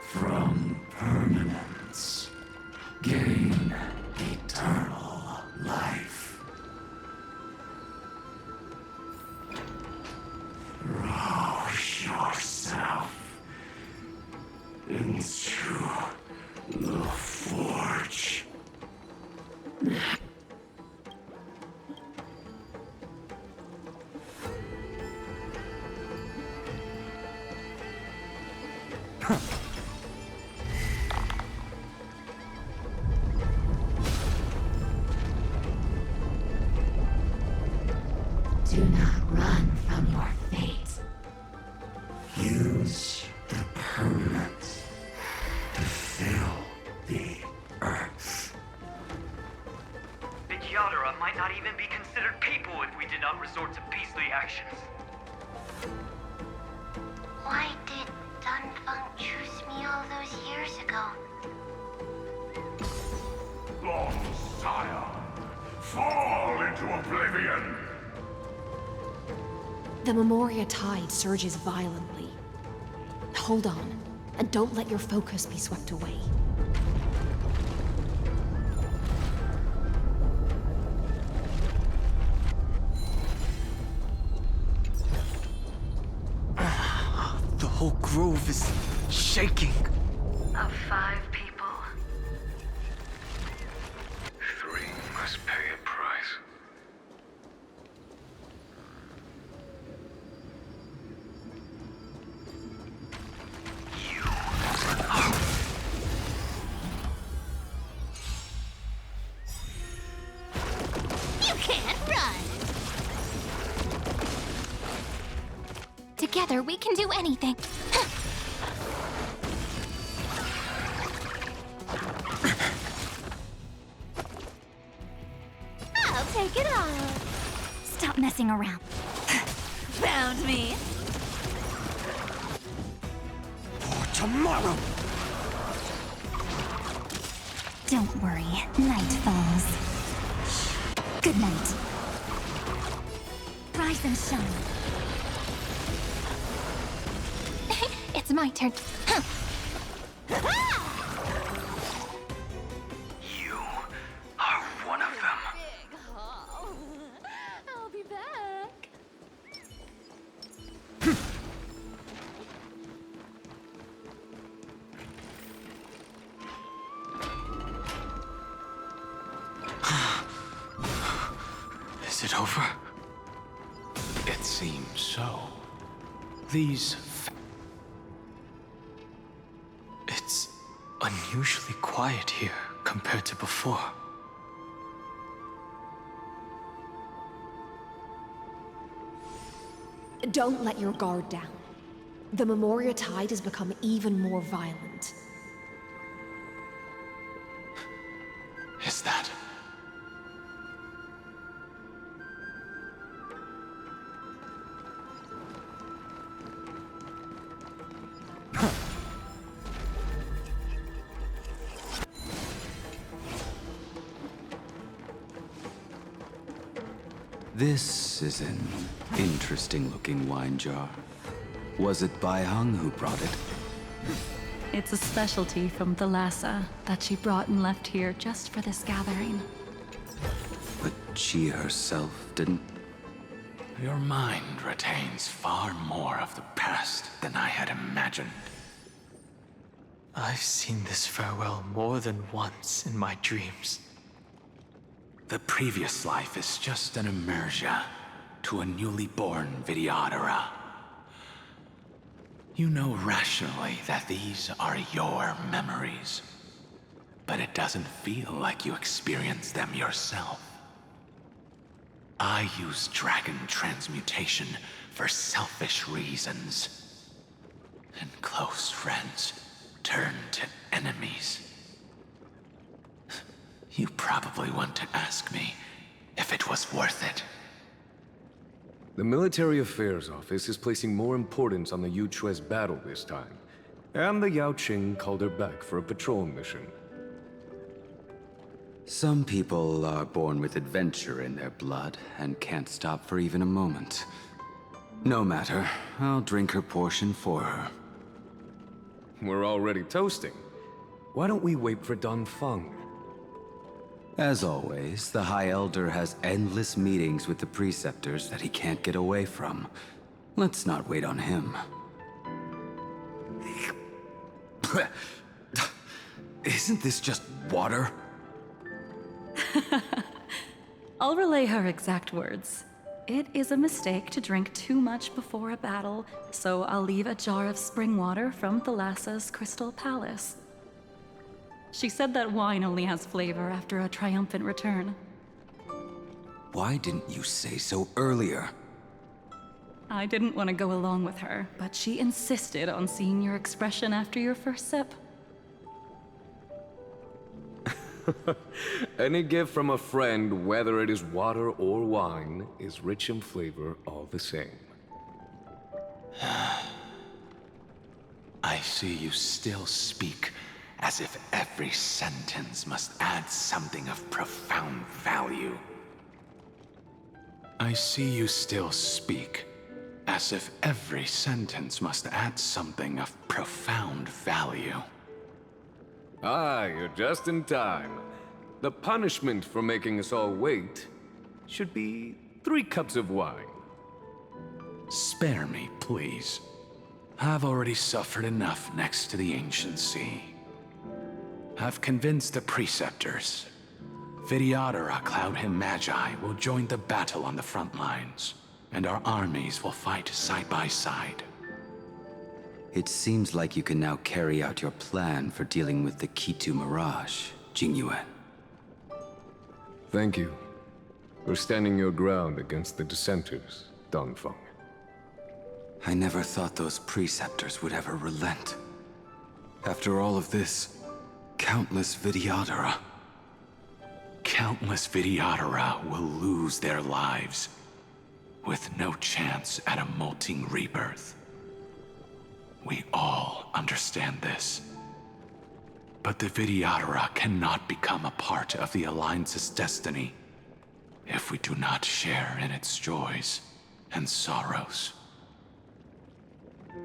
From permanence, gain eternal life. Rouse yourself into the forge. Do not run from your fate. Use the permanence to fill the earth. The Yadara might not even be considered people if we did not resort to beastly actions. Why did Dunfeng choose me all those years ago? Long sire, fall into oblivion! The Memoria tide surges violently. Hold on, and don't let your focus be swept away. The whole grove is shaking. Of 5 people. 3 must pay a price. You can't run! Together we can do anything. I'll take it off. Stop messing around. Found me. For tomorrow! Don't worry, night falls. Good night. Rise and shine. It's my turn. You are one of them. I'll be back. Is it over? It seems so. It's unusually quiet here compared to before. Don't let your guard down. The Memoria tide has become even more violent. Is that? This is an interesting-looking wine jar. Was it Bai Heng who brought it? It's a specialty from the Lhasa that she brought and left here just for this gathering. But she herself didn't? Your mind retains far more of the past than I had imagined. I've seen this farewell more than once in my dreams. The previous life is just an immersia to a newly born Vidyadhara. You know rationally that these are your memories, but it doesn't feel like you experienced them yourself. I use dragon transmutation for selfish reasons, and close friends turn to enemies. You probably want to ask me if it was worth it. The Military Affairs Office is placing more importance on the Yuchue's battle this time, and the Yaoqing called her back for a patrol mission. Some people are born with adventure in their blood and can't stop for even a moment. No matter, I'll drink her portion for her. We're already toasting. Why don't we wait for Don Feng? As always, the High Elder has endless meetings with the Preceptors that he can't get away from. Let's not wait on him. Isn't this just water? I'll relay her exact words. It is a mistake to drink too much before a battle, so I'll leave a jar of spring water from Thalassa's Crystal Palace. She said that wine only has flavor after a triumphant return. Why didn't you say so earlier? I didn't want to go along with her, but she insisted on seeing your expression after your first sip. Any gift from a friend, whether it is water or wine, is rich in flavor all the same. I see you still speak as if every sentence must add something of profound value. I see you still speak as if every sentence must add something of profound value. Ah, you're just in time. The punishment for making us all wait should be 3 cups of wine. Spare me, please. I've already suffered enough next to the Ancient Sea. I've convinced the Preceptors. Vidyadhara Cloud Him Magi will join the battle on the front lines, and our armies will fight side by side. It seems like you can now carry out your plan for dealing with the Kitu Mirage, Jingyuan. Thank you for standing your ground against the dissenters, Don Feng. I never thought those Preceptors would ever relent. After all of this, countless Vidyadhara. Countless Vidyadhara will lose their lives, with no chance at a molting rebirth. We all understand this. But the Vidyadhara cannot become a part of the Alliance's destiny if we do not share in its joys and sorrows.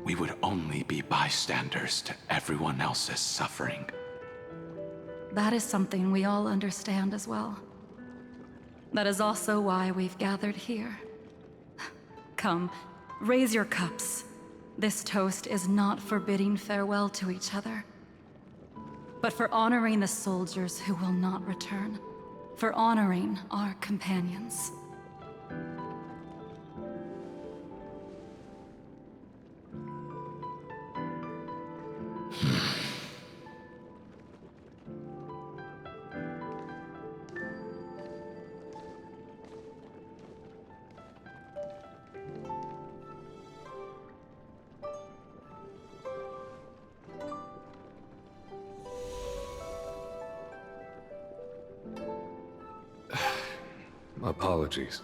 We would only be bystanders to everyone else's suffering. That is something we all understand as well. That is also why we've gathered here. Come, raise your cups. This toast is not for bidding farewell to each other, but for honoring the soldiers who will not return, for honoring our companions. Apologies.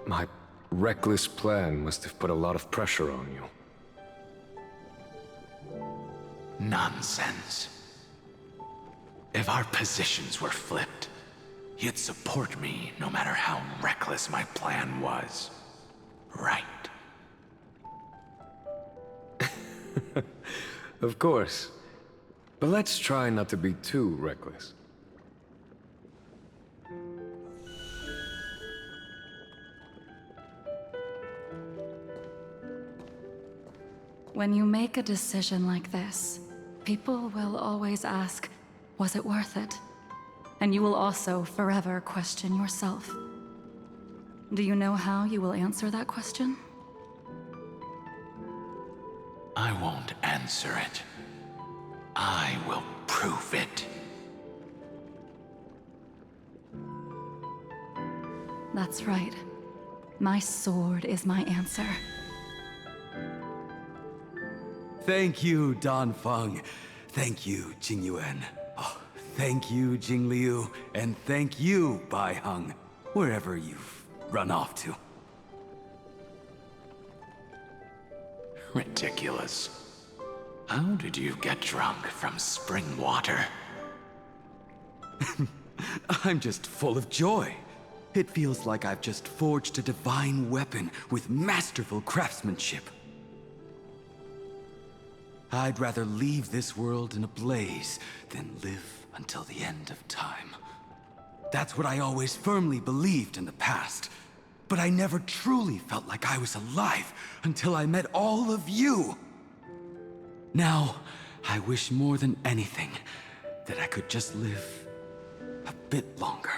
My reckless plan must have put a lot of pressure on you. Nonsense. If our positions were flipped, you'd support me no matter how reckless my plan was. Right? Of course. But let's try not to be too reckless. When you make a decision like this, people will always ask, was it worth it? And you will also forever question yourself. Do you know how you will answer that question? I won't answer it. I will prove it. That's right. My sword is my answer. Thank you, Don Feng. Thank you, Jingyuan. Oh, thank you, Jingliu. And thank you, Bai Heng, wherever you've run off to. Ridiculous. How did you get drunk from spring water? I'm just full of joy. It feels like I've just forged a divine weapon with masterful craftsmanship. I'd rather leave this world in a blaze than live until the end of time. That's what I always firmly believed in the past. But I never truly felt like I was alive until I met all of you. Now, I wish more than anything that I could just live a bit longer.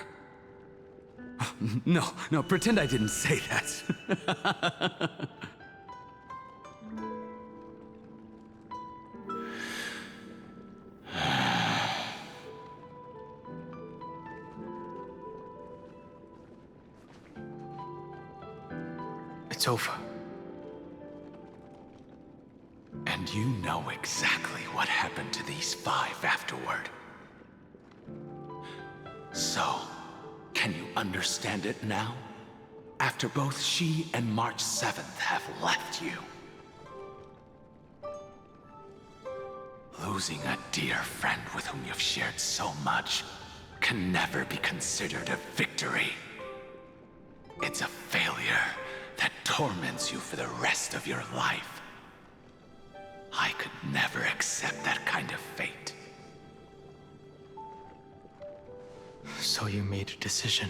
No, pretend I didn't say that. It's over. And you know exactly what happened to these 5 afterward. So, can you understand it now? After both she and March 7th have left you. Losing a dear friend with whom you've shared so much can never be considered a victory. It's a failure that torments you for the rest of your life. I could never accept that kind of fate. So you made a decision.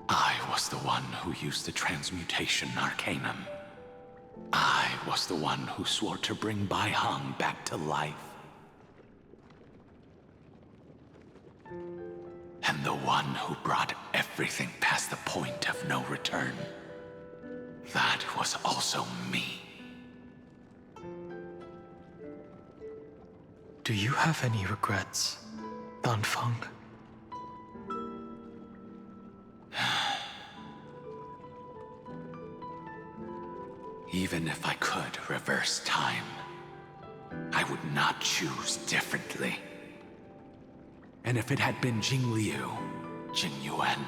I was the one who used the transmutation arcanum. I was the one who swore to bring Bai Heng back to life. And the one who brought everything past the point of no return. That was also me. Do you have any regrets, Danfeng? Even if I could reverse time, I would not choose differently. And if it had been Jingliu, Jing Yuan,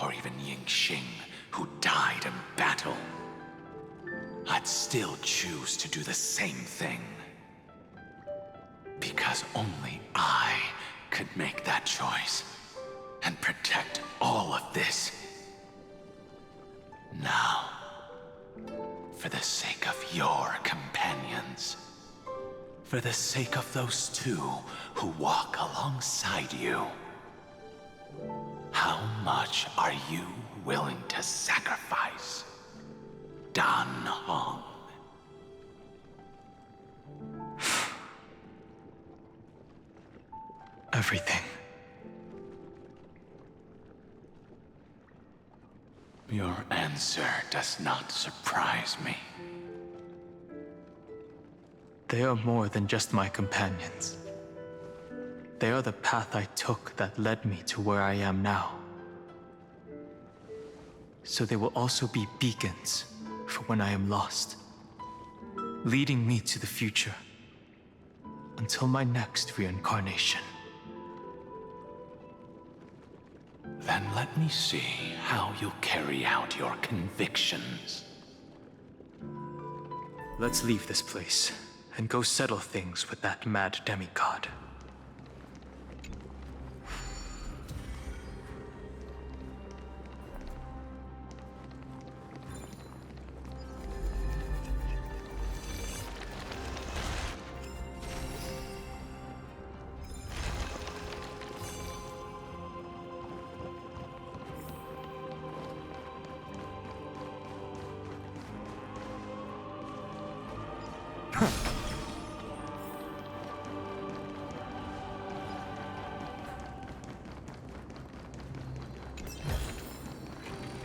or even Ying Xing who died in battle, I'd still choose to do the same thing. Because only I could make that choice and protect all of this. Now, for the sake of your companions, for the sake of those 2 who walk alongside you, how much are you willing to sacrifice, Dan Heng? Everything. Your answer does not surprise me. They are more than just my companions. They are the path I took that led me to where I am now. So they will also be beacons for when I am lost, leading me to the future until my next reincarnation. Then let me see how you'll carry out your convictions. Let's leave this place and go settle things with that mad demigod.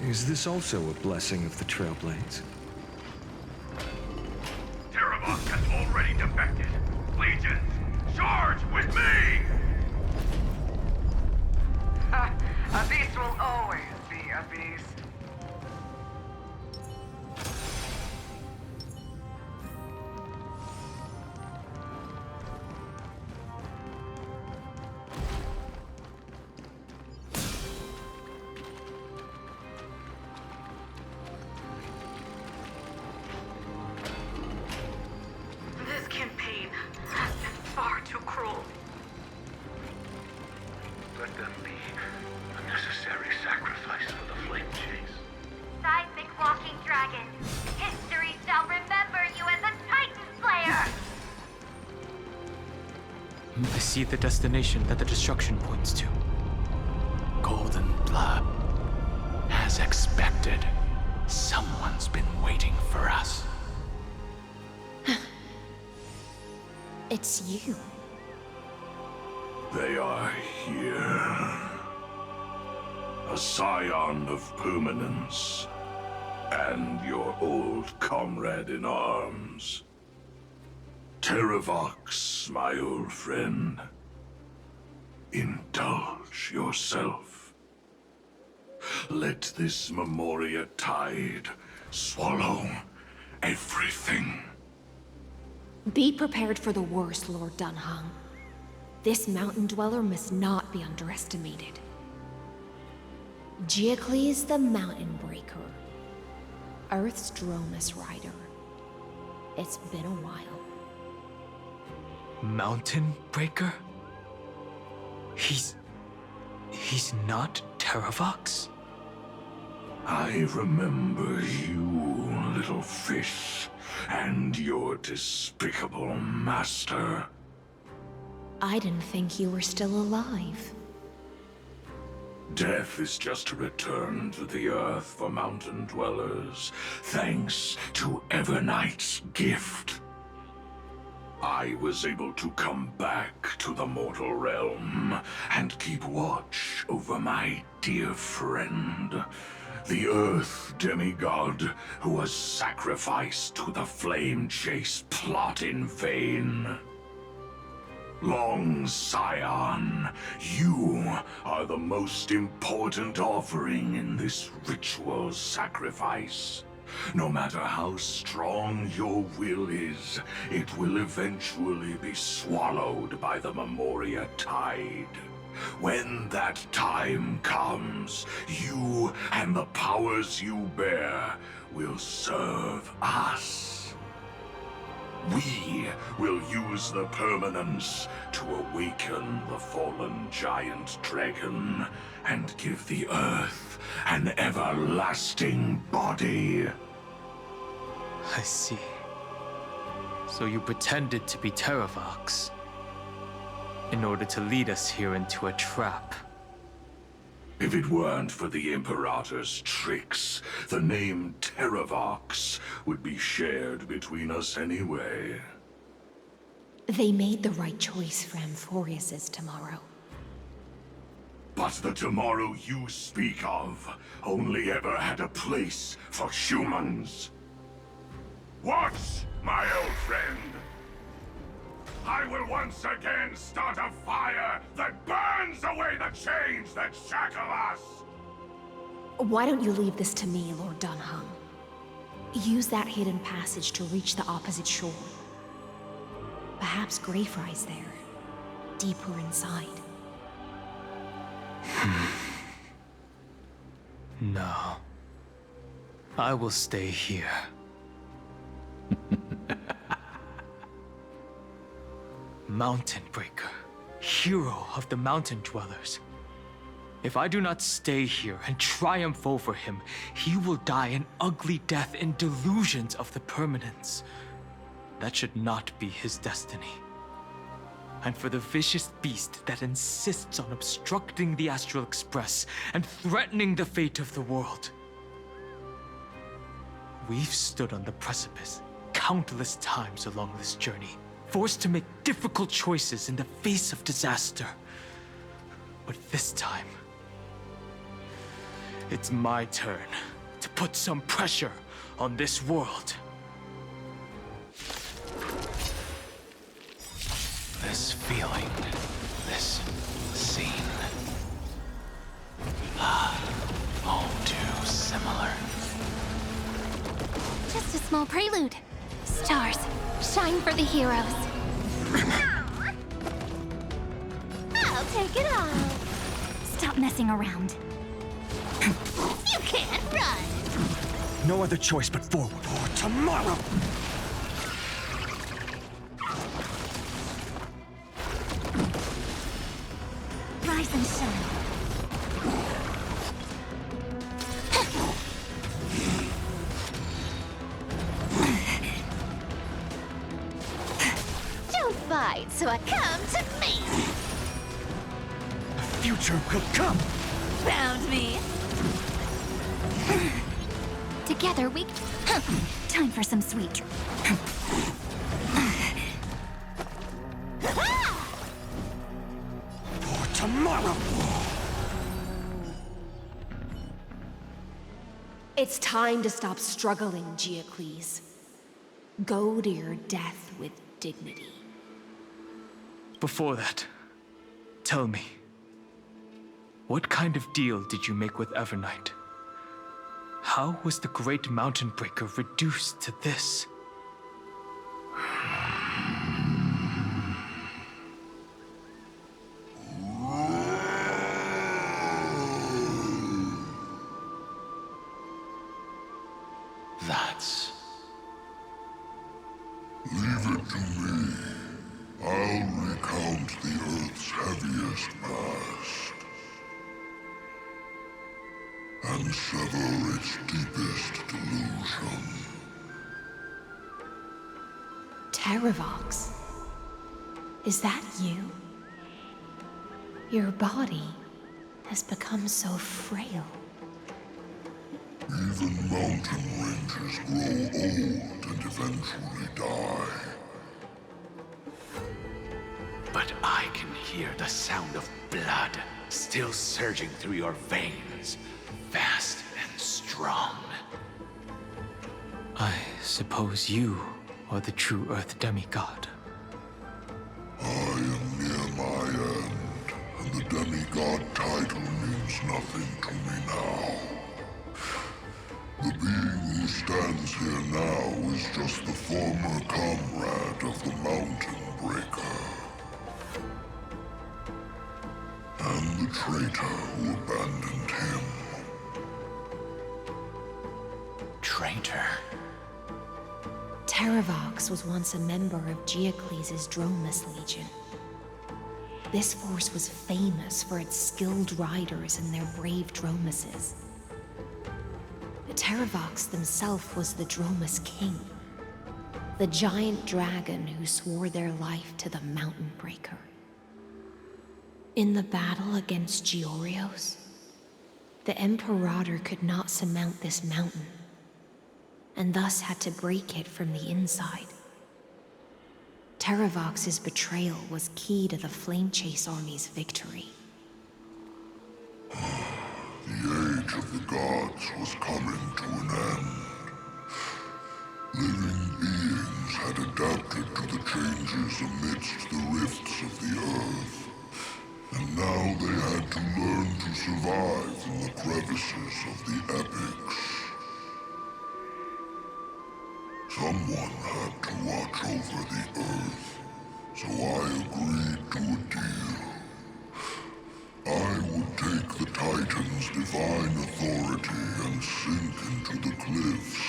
Is this also a blessing of the Trailblades? Terravox has already defected. Legions, charge with me! A beast will always be a beast. This campaign has been far too cruel. Let them be a necessary sacrifice for the Flame Chief. I see the destination that the destruction points to. Golden blood. As expected, someone's been waiting for us. It's you. They are here. A scion of permanence. And your old comrade in arms. Terravox, my old friend. Indulge yourself. Let this Memoria tide swallow everything. Be prepared for the worst, Lord Dunhung. This mountain dweller must not be underestimated. Giacles the Mountain Breaker. Earth's Dromus Rider. It's been a while. Mountain Breaker? He's not Terravox? I remember you, little fish, and your despicable master. I didn't think you were still alive. Death is just a return to the earth for mountain dwellers, thanks to Evernight's gift. I was able to come back to the mortal realm and keep watch over my dear friend, the Earth demigod who was sacrificed to the flame chase plot in vain. Long Scion, you are the most important offering in this ritual sacrifice. No matter how strong your will is, it will eventually be swallowed by the Memoria tide. When that time comes, you and the powers you bear will serve us. We will use the permanence to awaken the fallen giant dragon and give the earth an everlasting body. I see. So you pretended to be Terravox in order to lead us here into a trap. If it weren't for the Imperator's tricks, the name Terravox would be shared between us anyway. They made the right choice for Amphorius's tomorrow. But the tomorrow you speak of only ever had a place for humans. Watch, my old friend! I will once again start a fire that burns away the chains that shackle us! Why don't you leave this to me, Lord Dunhung? Use that hidden passage to reach the opposite shore. Perhaps Greyfry's there, deeper inside. No. I will stay here. Mountain Breaker, hero of the mountain dwellers. If I do not stay here and triumph over him, he will die an ugly death in delusions of the permanence. That should not be his destiny. And for the vicious beast that insists on obstructing the Astral Express and threatening the fate of the world. We've stood on the precipice countless times along this journey, forced to make difficult choices in the face of disaster. But this time, it's my turn to put some pressure on this world. This feeling, this scene. All too similar. Just a small prelude. Stars, shine for the heroes. I'll take it off. Stop messing around. You can't run. No other choice but forward or tomorrow! Rise and shine. Don't fight, so I come to me. The future will come! Found me. Together we... Time for some sweet... For tomorrow! It's time to stop struggling, Giocles. Go to your death with dignity. Before that, tell me, what kind of deal did you make with Evernight? How was the Great Mountain Breaker reduced to this? That's... Leave it to me. I'll recount the Earth's heaviest past. And sever its deepest delusion. Terravox? Is that you? Your body has become so frail. Even mountain rangers grow old and eventually die. But I can hear the sound of blood still surging through your veins, fast and strong. I suppose you are the true Earth demigod. I am near my end, and the demigod title means nothing to me now. The being who stands here now is just the former comrade of the Mountain Breaker. And the traitor who abandoned him. Traitor? Terravox was once a member of Giocles' Dromus Legion. This force was famous for its skilled riders and their brave Dromuses. Terravox himself was the Dromus King, the giant dragon who swore their life to the Mountain Breaker. In the battle against Giorios, the Imperator could not surmount this mountain, and thus had to break it from the inside. Terravox's betrayal was key to the Flame Chase Army's victory. The age of the gods was coming to an end. Living beings had adapted to the changes amidst the rifts of the earth, and now they had to learn to survive in the crevices of the epics. Someone had to watch over the earth, so I agreed to a deal. I would take the Titan's divine authority and sink into the cliffs,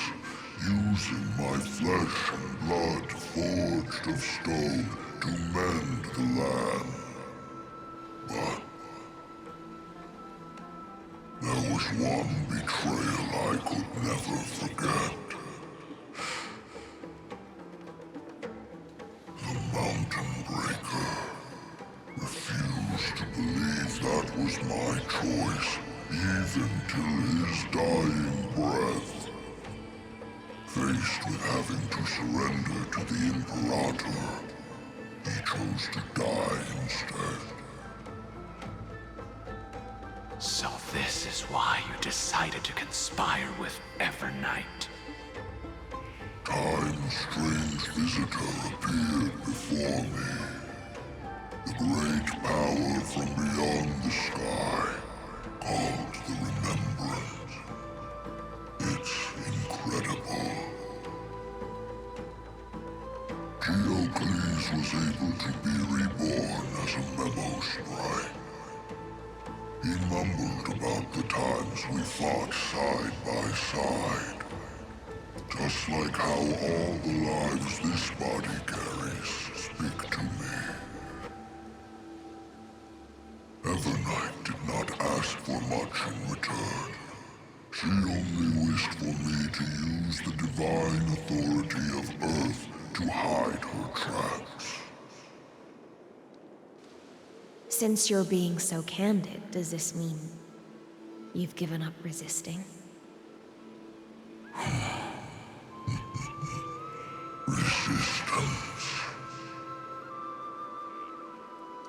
using my flesh and blood forged of stone to mend the land. But there was one betrayal I could never forget. The Mountain Breaker refused to believe that was my choice, even till his dying breath. Faced with having to surrender to the Imperator, he chose to die instead. So this is why you decided to conspire with Evernight. Time's strange visitor appeared before me. The great power from beyond the sky, called the Remembrance. It's incredible. Giocles was able to be reborn as a memo sprite. He mumbled about the times we fought side by side. Just like how all the lives this body carries speak to me. Evernight did not ask for much in return. She only wished for me to use the divine authority of Earth to hide her tracks. Since you're being so candid, does this mean you've given up resisting? Resistance.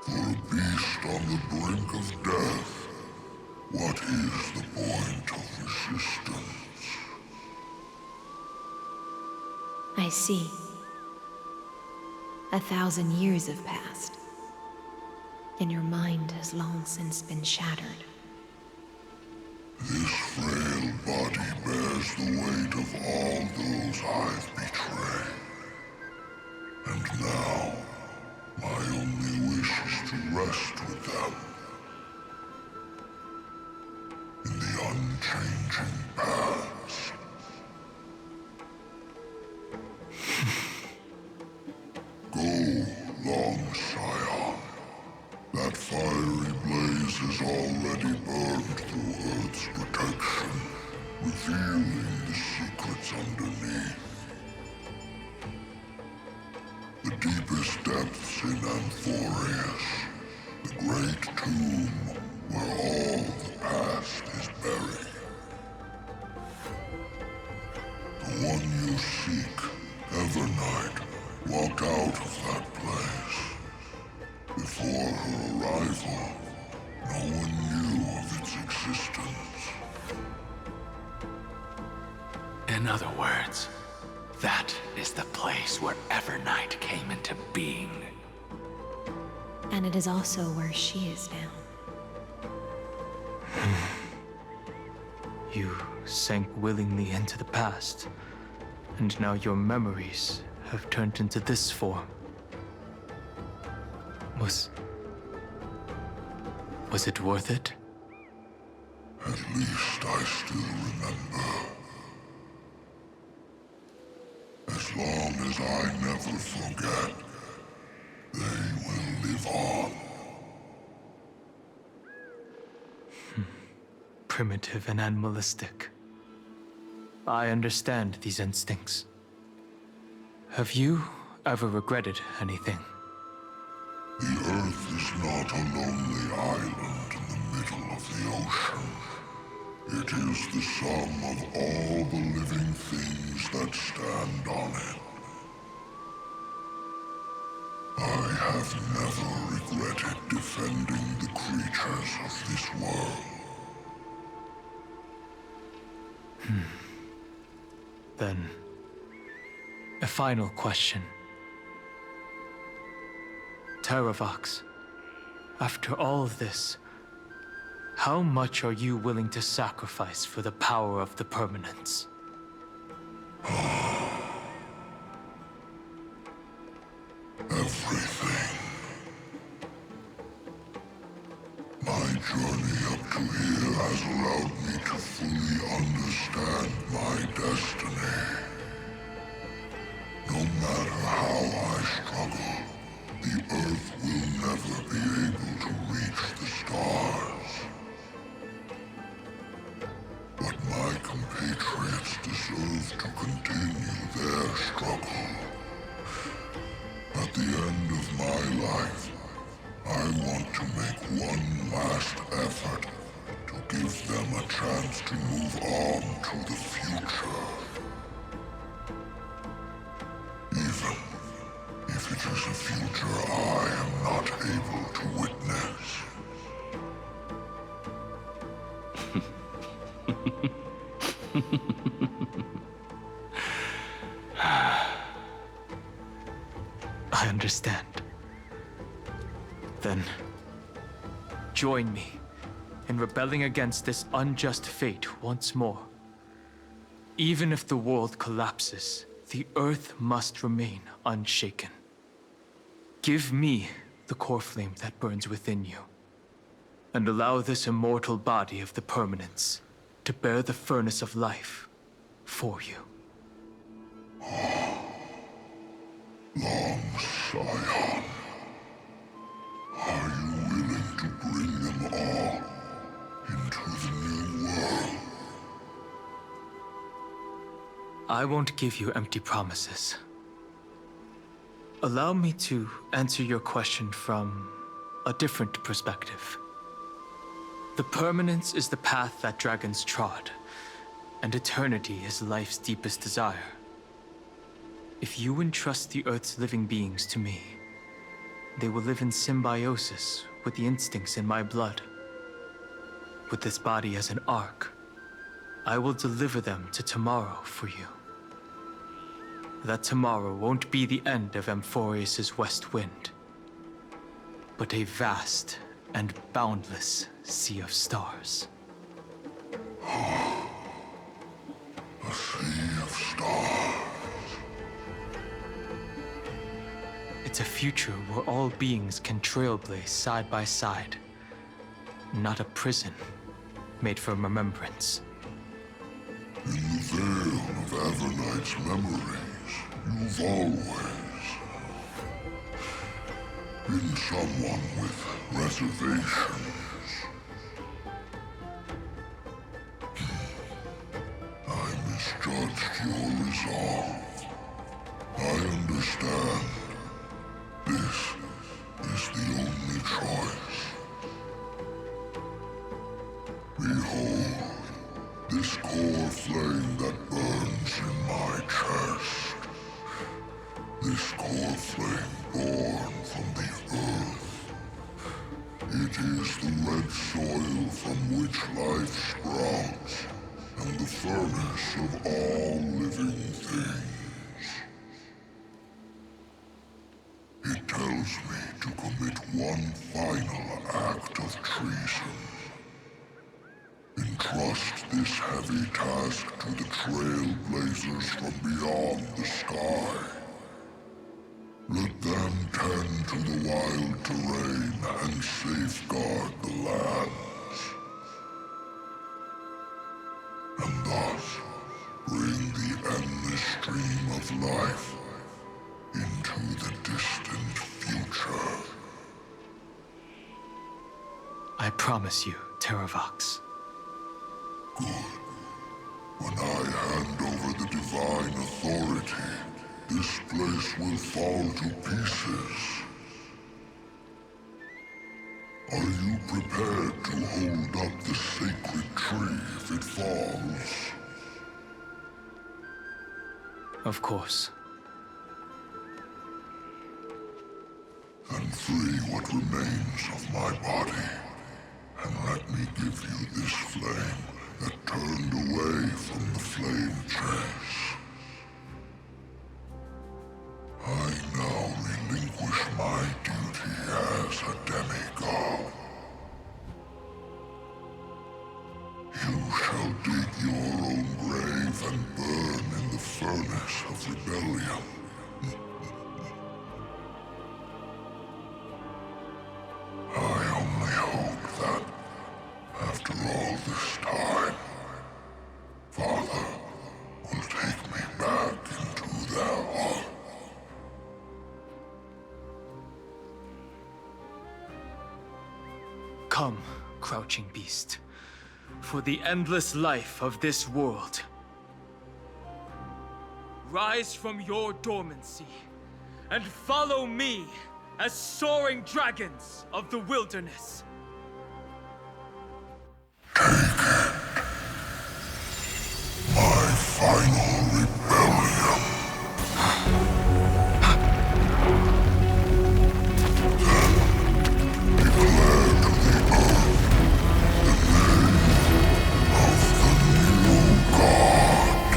For a beast on the brink of death, what is the point of resistance? I see. 1,000 years have passed, and your mind has long since been shattered. This frail body bears the weight of all those I've betrayed. And now, my only wish is to rest with them. In the unchanging past. Go, long Scion. That fiery blaze has already burned through Earth's protection, revealing the secrets underneath. The deepest depths in Amphorius, the great tomb where all the past is buried. The one you seek, Evernight, walked out of that place. Before her arrival, no one knew of its existence. In other words, that is the place where Evernight came into being. And it is also where she is now. You sank willingly into the past, and now your memories have turned into this form. Was it worth it? At least I still remember. As long as I never forget, they will live on. Primitive and animalistic. I understand these instincts. Have you ever regretted anything? The Earth is not a lonely island in the middle of the ocean. It is the sum of all the living things that stand on it. I have never regretted defending the creatures of this world. Then, a final question. Terravox, after all of this, how much are you willing to sacrifice for the power of the Permanence? Everything. My journey up to here has allowed me to fully understand my destiny. No matter how I struggle, the Earth will never be able to reach the stars. But my compatriots deserve to continue their struggle. At the end of my life, I want to make one last effort to give them a chance to move on to the future. Even if it is a future I am not able to witness. I understand. Then, join me in rebelling against this unjust fate once more. Even if the world collapses, the Earth must remain unshaken. Give me the coreflame that burns within you, and allow this immortal body of the Permanence to bear the furnace of life for you. Long Scion, are you willing to bring them all into the new world? I won't give you empty promises. Allow me to answer your question from a different perspective. The permanence is the path that dragons trod, and eternity is life's deepest desire. If you entrust the Earth's living beings to me, they will live in symbiosis with the instincts in my blood. With this body as an ark, I will deliver them to tomorrow for you. That tomorrow won't be the end of Amphorius' west wind, but a vast and boundless sea of stars. A sea of stars. It's a future where all beings can trailblaze side by side, not a prison made for remembrance. In the veil of Evernight's memories, you've always been someone with reservations. I misjudged your resolve. I understand. This is the only choice. Behold, this core flame that burns in my chest. This core flame born from the earth. It is the red soil from which life sprouts, and the furnace of all living things. It tells me to commit one final act of treason. Entrust this heavy task to the trailblazers from beyond the sky. Let them tend to the wild terrain and safeguard the lands. And thus bring the endless stream of life into the distant future. I promise you, Terravox. Good. When I hand over the divine authority, this place will fall to pieces. Are you prepared to hold up the sacred tree if it falls? Of course. Then free what remains of my body, and let me give you this flame that turned away from the flame chase. I now relinquish my duty as a demigod. You shall dig your own grave and burn in the furnace of rebellion. I only hope that, after all this time, Father will take me back into their heart. Come, crouching beast, for the endless life of this world. Rise from your dormancy, and follow me as soaring dragons of the wilderness. My final rebellion. Then declare to the earth the name of the new god.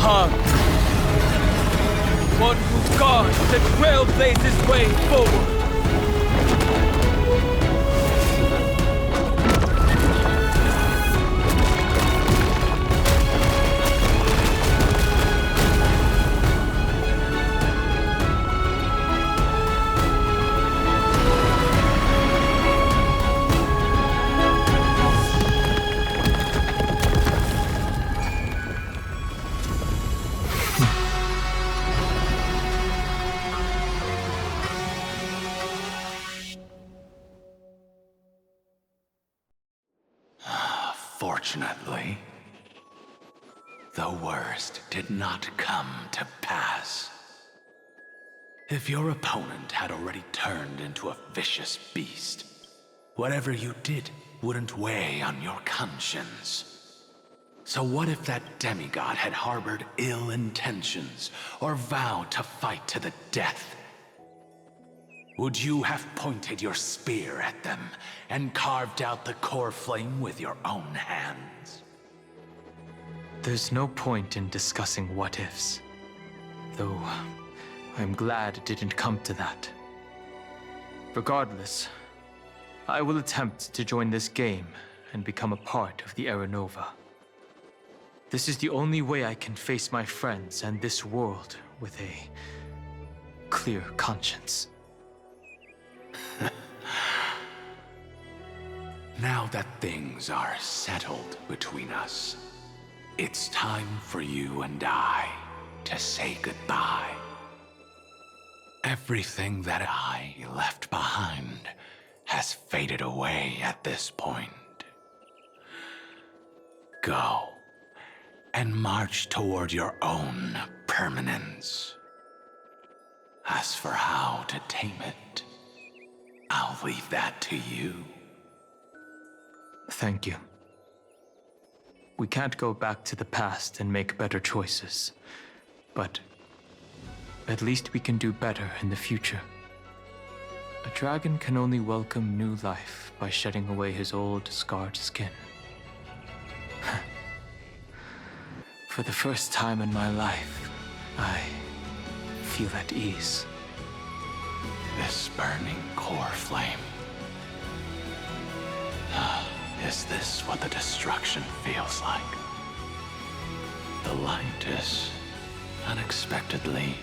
Heng, one who guards the trailblazer's way forward. Unfortunately, the worst did not come to pass. If your opponent had already turned into a vicious beast, whatever you did wouldn't weigh on your conscience. So what if that demigod had harbored ill intentions or vowed to fight to the death? Would you have pointed your spear at them and carved out the coreflame with your own hands? There's no point in discussing what-ifs. Though, I'm glad it didn't come to that. Regardless, I will attempt to join this game and become a part of the Era Nova. This is the only way I can face my friends and this world with a clear conscience. Now that things are settled between us, it's time for you and I to say goodbye. Everything that I left behind has faded away at this point. Go and march toward your own permanence. As for how to tame it, I'll leave that to you. Thank you. We can't go back to the past and make better choices, but at least we can do better in the future. A dragon can only welcome new life by shedding away his old, scarred skin. For the first time in my life, I feel at ease. This burning core flame. Is this what the destruction feels like? The light is unexpectedly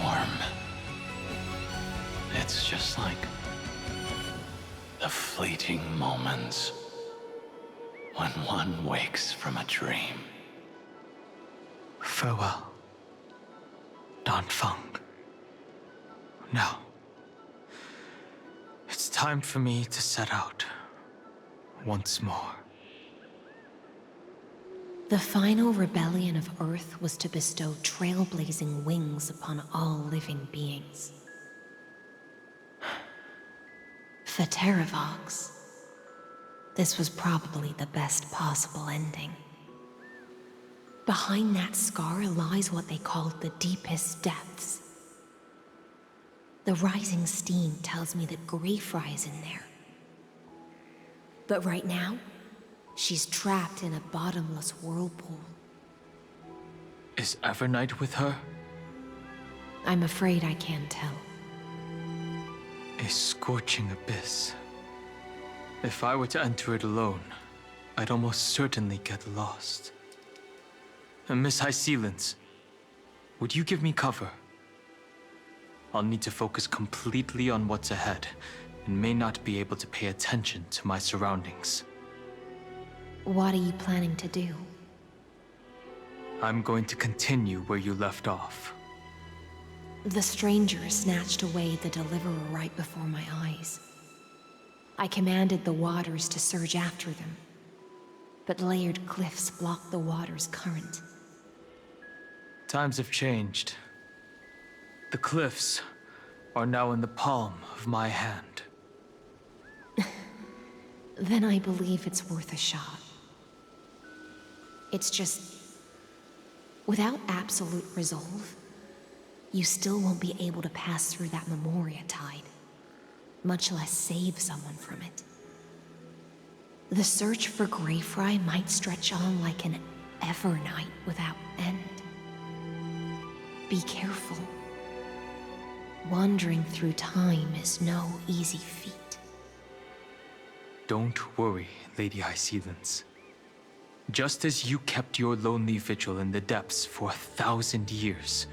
warm. It's just like the fleeting moments when one wakes from a dream. Farewell, Danfeng. Now, it's time for me to set out once more. The final rebellion of Earth was to bestow trailblazing wings upon all living beings. For Terravox, this was probably the best possible ending. Behind that scar lies what they called the deepest depths. The rising steam tells me that Greyfry is in there. But right now, she's trapped in a bottomless whirlpool. Is Evernight with her? I'm afraid I can't tell. A scorching abyss. If I were to enter it alone, I'd almost certainly get lost. And Miss High Sealants, would you give me cover? I'll need to focus completely on what's ahead, and may not be able to pay attention to my surroundings. What are you planning to do? I'm going to continue where you left off. The stranger snatched away the deliverer right before my eyes. I commanded the waters to surge after them, but layered cliffs blocked the water's current. Times have changed. The cliffs are now in the palm of my hand. Then I believe it's worth a shot. It's just, without absolute resolve, you still won't be able to pass through that Memoria tide, much less save someone from it. The search for Greyfry might stretch on like an Evernight without end. Be careful. Wandering through time is no easy feat. Don't worry, Lady High Sealants. Just as you kept your lonely vigil in the depths for 1,000 years,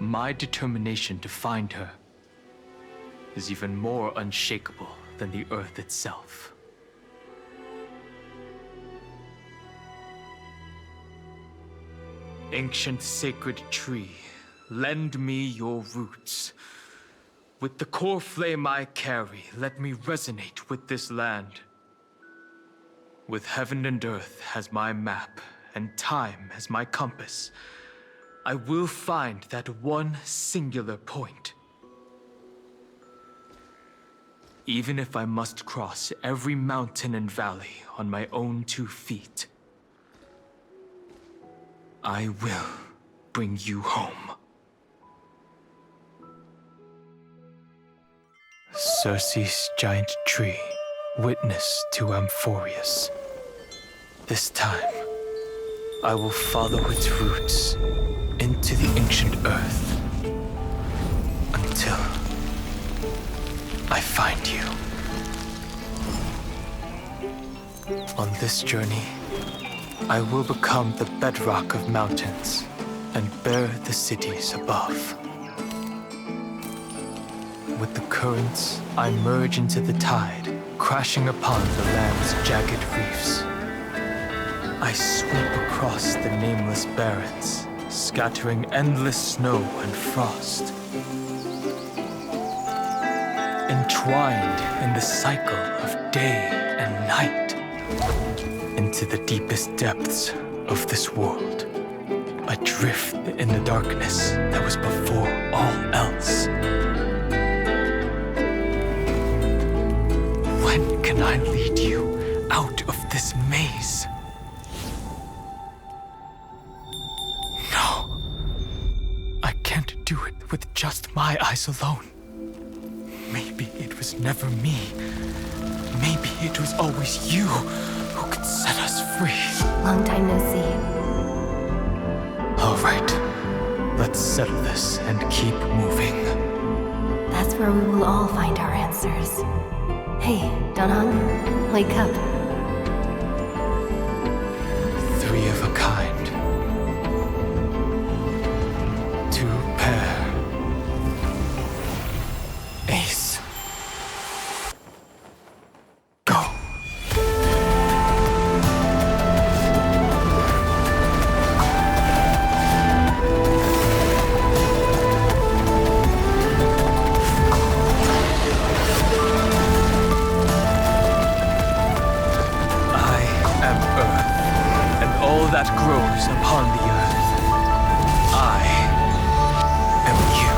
my determination to find her is even more unshakable than the earth itself. Ancient sacred tree, lend me your roots. With the core flame I carry, let me resonate with this land. With heaven and earth as my map, and time as my compass, I will find that one singular point. Even if I must cross every mountain and valley on my own 2 feet, I will bring you home. Circe's giant tree, witness to Amphorius. This time, I will follow its roots into the ancient earth until I find you. On this journey, I will become the bedrock of mountains and bear the cities above. With the currents, I merge into the tide, crashing upon the land's jagged reefs. I sweep across the nameless barrens, scattering endless snow and frost. Entwined in the cycle of day and night, into the deepest depths of this world, adrift in the darkness that was before all else. When can I lead you out of this maze? No. I can't do it with just my eyes alone. Maybe it was never me. Maybe it was always you who could set us free. Long time no see. All right. Let's settle this and keep moving. That's where we will all find our answers. Hey, Danheng, wake up. 3 of a kind. 2 pair. Ace. Go. That grows upon the earth. I am you.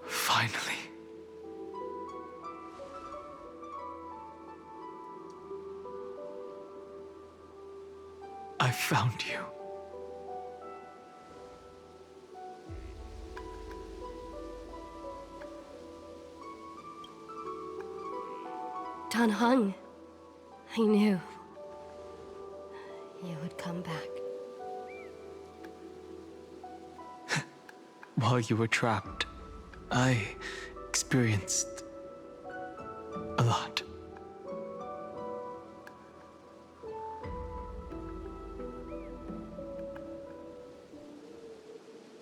Finally. I found you. Danheng, I knew you would come back. While you were trapped, I experienced a lot.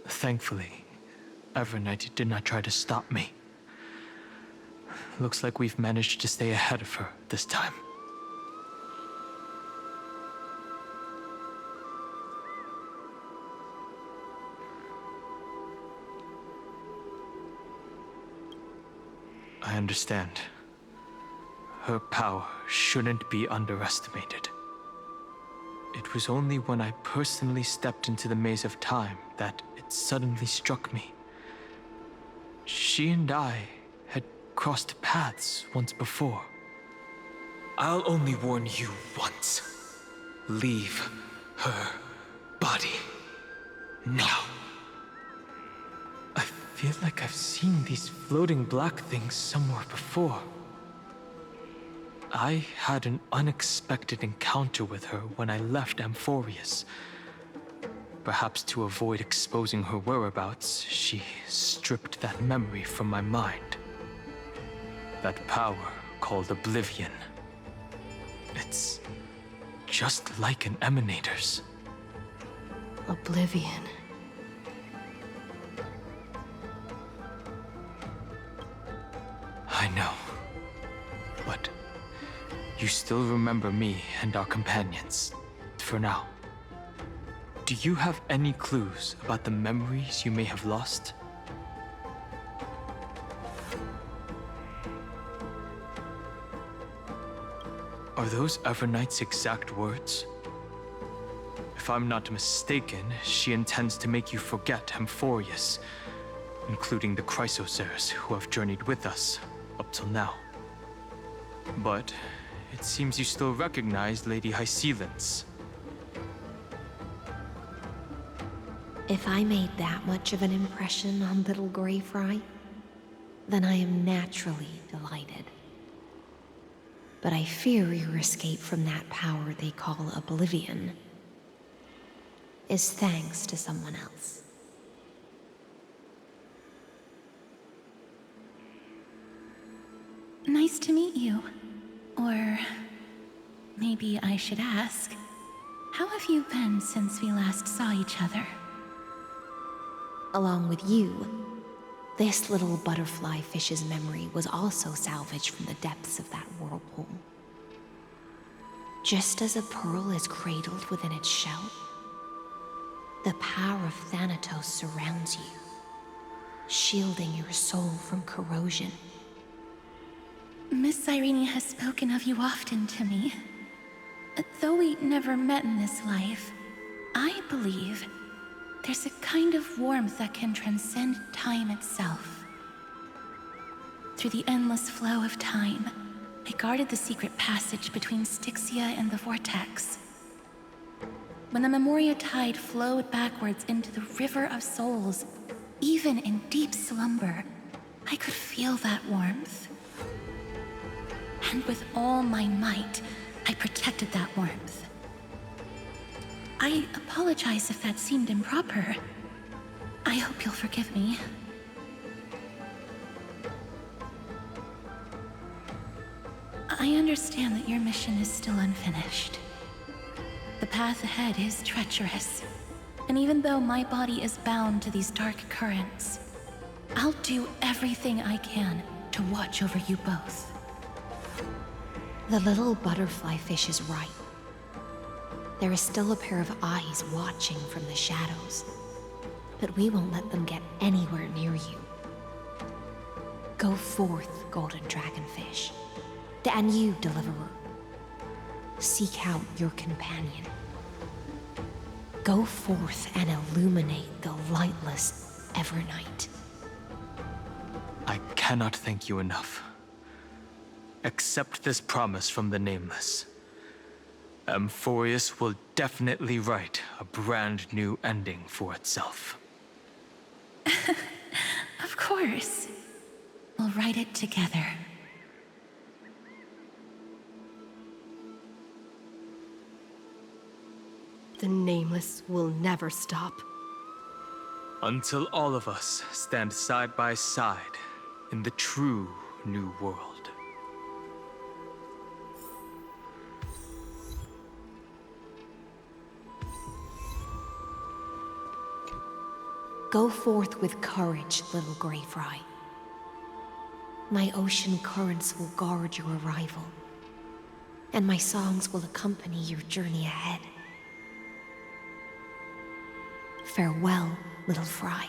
Thankfully, Evernight did not try to stop me. Looks like we've managed to stay ahead of her this time. I understand. Her power shouldn't be underestimated. It was only when I personally stepped into the maze of time that it suddenly struck me. She and I had crossed paths once before. I'll only warn you once. Leave her body now. I feel like I've seen these floating black things somewhere before. I had an unexpected encounter with her when I left Amphorius. Perhaps to avoid exposing her whereabouts, she stripped that memory from my mind. That power called Oblivion. It's just like an Emanator's. Oblivion. I know. But You still remember me and our companions, for now. Do you have any clues about the memories you may have lost? Are those Evernight's exact words? If I'm not mistaken, she intends to make you forget Amphorius, including the Chrysos Heirs who have journeyed with us up till now. But it seems you still recognize Lady Hycelens. If I made that much of an impression on little Greyfry, then I am naturally delighted. But I fear your escape from that power they call Oblivion is thanks to someone else. Nice to meet you. Or maybe I should ask, how have you been since we last saw each other? Along with you, this little butterfly fish's memory was also salvaged from the depths of that whirlpool. Just as a pearl is cradled within its shell, the power of Thanatos surrounds you, shielding your soul from corrosion. Miss Irene has spoken of you often to me. Though we never met in this life, I believe there's a kind of warmth that can transcend time itself. Through the endless flow of time, I guarded the secret passage between Styxia and the Vortex. When the Memoria tide flowed backwards into the River of Souls, even in deep slumber, I could feel that warmth. And with all my might, I protected that warmth. I apologize if that seemed improper. I hope you'll forgive me. I understand that your mission is still unfinished. The path ahead is treacherous, and even though my body is bound to these dark currents, I'll do everything I can to watch over you both. The little butterfly fish is right. There is still a pair of eyes watching from the shadows, but we won't let them get anywhere near you. Go forth, golden dragonfish, and you, deliverer. Seek out your companion. Go forth and illuminate the lightless Evernight. I cannot thank you enough. Accept this promise from the Nameless. Amphorius will definitely write a brand new ending for itself. Of course. We'll write it together. The Nameless will never stop. Until all of us stand side by side in the true new world. Go forth with courage, little Greyfry. My ocean currents will guard your arrival, and my songs will accompany your journey ahead. Farewell, little fry.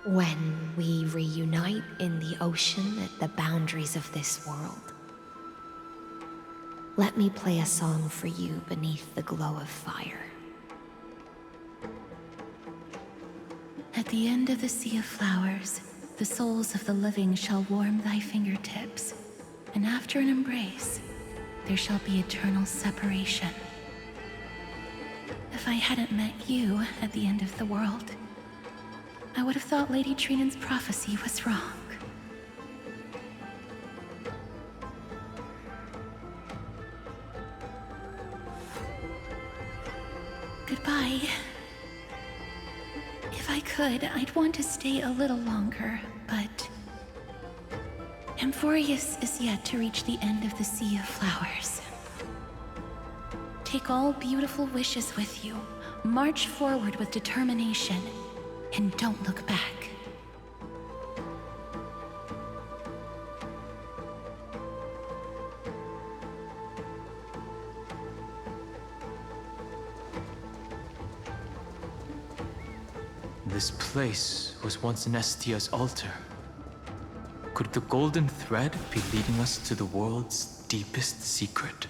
When we reunite in the ocean at the boundaries of this world, let me play a song for you beneath the glow of fire. At the end of the Sea of Flowers, the souls of the living shall warm thy fingertips, and after an embrace, there shall be eternal separation. If I hadn't met you at the end of the world, I would have thought Lady Trinan's prophecy was wrong. Goodbye. If I could, I'd want to stay a little longer, but Amphorius is yet to reach the end of the Sea of Flowers. Take all beautiful wishes with you, march forward with determination, and don't look back. This place was once Nestia's altar. Could the golden thread be leading us to the world's deepest secret?